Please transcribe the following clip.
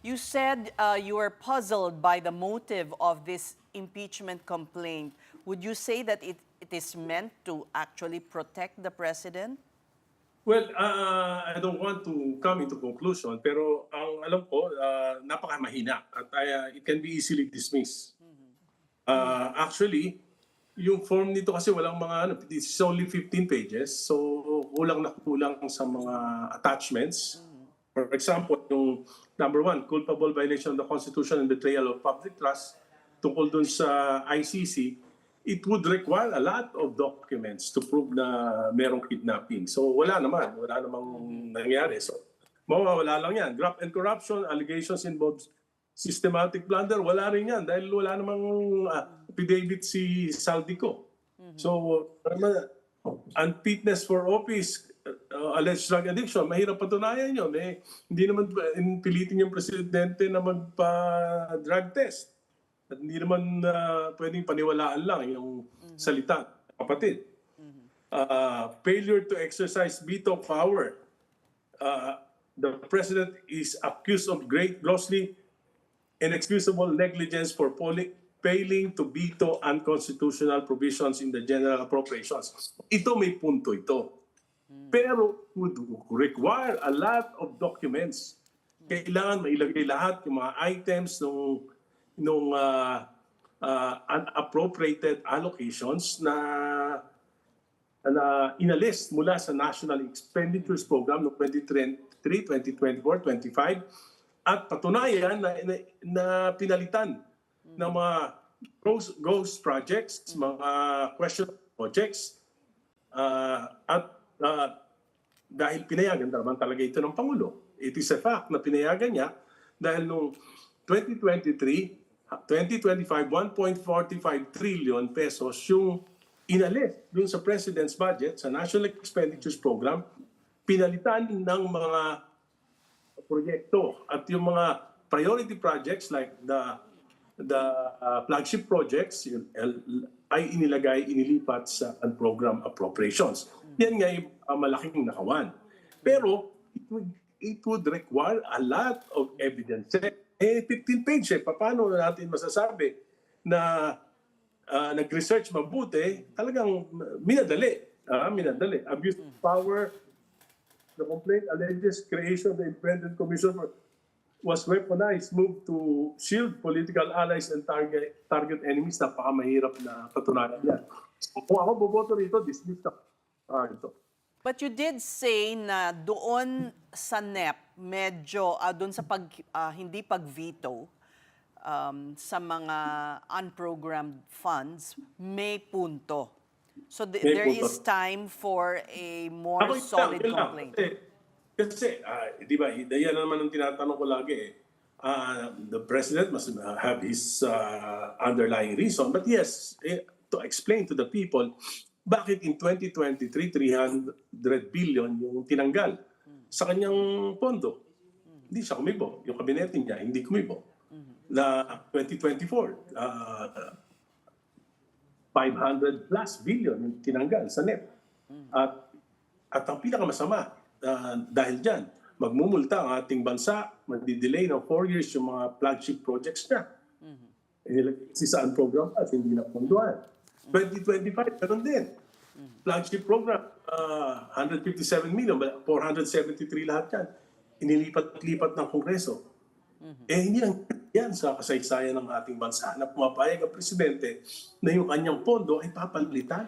You said you were puzzled by the motive of this impeachment complaint. Would you say that it is meant to actually protect the president? Well, I don't want to come into conclusion, pero ang alam ko, napakamahina at it can be easily dismissed. Actually, yung form nito kasi walang mga, it's only 15 pages, so kulang na kulang sa mga attachments. For example, yung number 1, culpable violation of the Constitution and betrayal of public trust tungkol dun sa ICC, it would require a lot of documents to prove na merong kidnapping. So wala namang nangyari. So mawawala lang yan. Graft and corruption, allegations involves systematic blunder, wala rin yan dahil wala namang affidavit si Saldico. So unfitness for office, alleged drug addiction, mahirap patunayan yun. Hindi naman pilitin yung presidente na magpa-drug test. At hindi naman pwedeng paniwalaan lang yung salita, kapatid. Failure to exercise veto power. The president is accused of grossly inexcusable negligence for failing to veto unconstitutional provisions in the general appropriations. Ito may punto ito. Pero would require a lot of documents. Kailangan mailagay lahat yung mga items nung unappropriated allocations na inalist mula sa National Expenditures Program noong 2023, 2024, 2025 at patunayan na pinalitan ng mga ghost projects, mga question projects at dahil pinayagan naman talaga ito ng Pangulo. It is a fact na pinayagan niya dahil noong 2025, 1.45 trillion pesos yung inalis dun sa President's budget, sa National Expenditures Program, pinalitan ng mga proyekto at yung mga priority projects like the flagship projects ay inilipat sa program appropriations. Yan nga yung malaking nakawan. Pero it would require a lot of evidence. 15 page paano natin masasabi na nag-research mabuti, talagang minadali. Abuse of power, the complaint alleges creation of the independent commission was weaponized, moved to shield political allies and target enemies. Napakamahirap na patunayan yan. Kung ako boboto rito, dismiss na ito. But you did say na doon sa NEP, medyo doon sa hindi pag-veto sa mga unprogrammed funds, may punto. So there is time for a more solid complaint. Kasi di ba, yan naman ang tinatanong ko lagi the president must have his underlying reason. But yes, to explain to the people, bakit in 2023, 300 billion yung tinanggal sa kanyang pondo? Hindi siya kumibo. Yung kabinete niya, hindi kumibo. Na 2024, 500 plus billion yung tinanggal sa NEP. At ang pinakamasama, dahil dyan, magmumulta ang ating bansa, magdi-delay ng 4 years yung mga flagship projects niya. Si saan program at hindi na pondohan. 2025, ganun din. Flagship program, 157 million, 473 lahat yan. Inilipat-lipat ng Kongreso. Hindi lang yan sa kasaysayan ng ating bansa na pumapayag ang presidente na yung kanyang pondo ay papalitan.